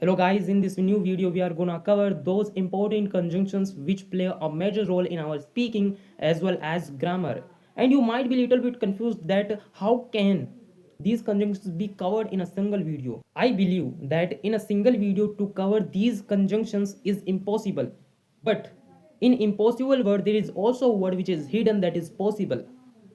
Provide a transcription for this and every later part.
Hello guys, in this new video we are gonna cover those important conjunctions which play a major role in our speaking as well as grammar. And you might be a little bit confused that how can these conjunctions be covered in a single video. I believe that in a single video to cover these conjunctions is impossible. But in impossible word there is also a word which is hidden that is possible.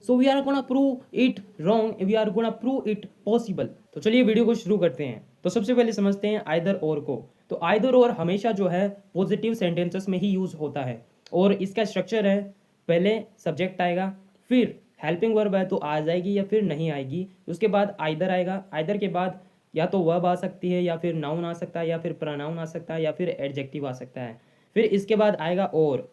So we are gonna prove it wrong, we are gonna prove it possible. तो चलिए video को शुरू करते हैं। तो सबसे पहले समझते हैं आइदर और को। तो आइदर और हमेशा जो है पॉजिटिव सेंटेंसेस में ही यूज होता है और इसका स्ट्रक्चर है पहले सब्जेक्ट आएगा, फिर हेल्पिंग वर्ब है तो आ जाएगी या फिर नहीं आएगी, उसके बाद आइदर आएगा, आइदर के बाद या तो वर्ब आ सकती है या फिर नाउन आ सकता है या फिर प्रोनाउन आ सकता है या फिर एडजेक्टिव आ सकता है, फिर इसके बाद आएगा और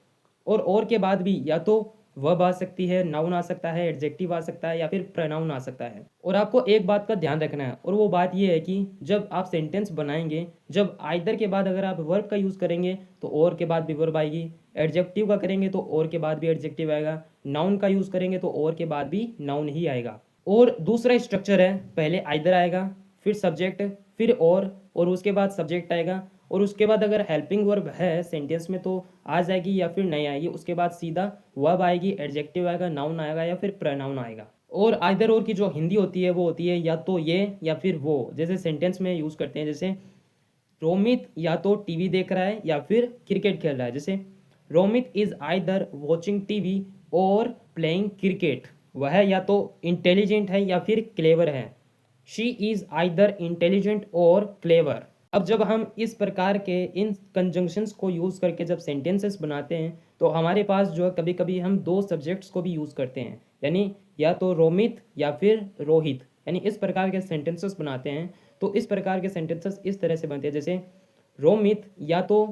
के बाद भी या तो वर्ब आ सकती है, नाउन आ सकता है, एडजेक्टिव आ सकता है या फिर प्रोनाउन आ सकता है। और आपको एक बात का ध्यान रखना है और वो बात ये है कि जब आप सेंटेंस बनाएंगे, जब आइदर के बाद अगर आप वर्ब का यूज़ करेंगे तो और के बाद भी वर्ब आएगी, एडजेक्टिव का करेंगे तो और के बाद भी एडजेक्टिव आएगा, नाउन का यूज़ करेंगे तो और के बाद भी नाउन ही आएगा। और दूसरा स्ट्रक्चर है पहले आइदर आएगा, फिर सब्जेक्ट, फिर और उसके बाद सब्जेक्ट आएगा और उसके बाद अगर हेल्पिंग वर्ब है सेंटेंस में तो आ जाएगी या फिर नहीं आएगी, उसके बाद सीधा वर्ब आएगी, एडजेक्टिव आएगा, नाउन आएगा या फिर प्रोनाउन आएगा। और आइदर और की जो हिंदी होती है वो होती है या तो ये या फिर वो, जैसे सेंटेंस में यूज़ करते हैं, जैसे रोमित या तो टीवी देख रहा है या फिर क्रिकेट खेल रहा है। जैसे Romit is either watching TV और प्लेइंग क्रिकेट, वह या तो इंटेलिजेंट है या फिर क्लेवर है। शी इज आइदर इंटेलिजेंट और क्लेवर। अब जब हम इस प्रकार के इन कंजंक्शंस को यूज़ करके जब सेंटेंसेस बनाते हैं तो हमारे पास जो है कभी कभी हम दो सब्जेक्ट्स को भी यूज़ करते हैं, यानी या तो रोमित या फिर रोहित, यानी इस प्रकार के सेंटेंसेस बनाते हैं। तो इस प्रकार के सेंटेंसेस इस तरह से बनते हैं, जैसे रोमित या तो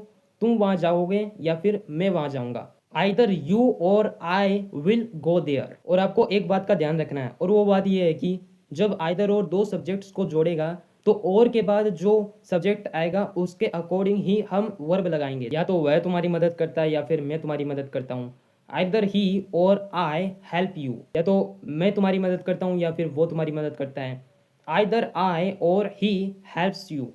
तुम वहाँ जाओगे या फिर मैं वहाँ जाऊँगा, आइदर यू और आई विल गो देयर। और आपको एक बात का ध्यान रखना है और वो बात ये है कि जब आइदर और दो सब्जेक्ट्स को जोड़ेगा तो और के बाद जो सब्जेक्ट आएगा उसके अकॉर्डिंग ही हम वर्ब लगाएंगे, या तो वह तुम्हारी मदद करता है या फिर मैं तुम्हारी मदद करता हूँ। आइदर ही और आई हेल्प यू, या तो मैं तुम्हारी मदद करता हूँ या फिर वो तुम्हारी मदद करता है। आइदर आई और ही हेल्प्स यू।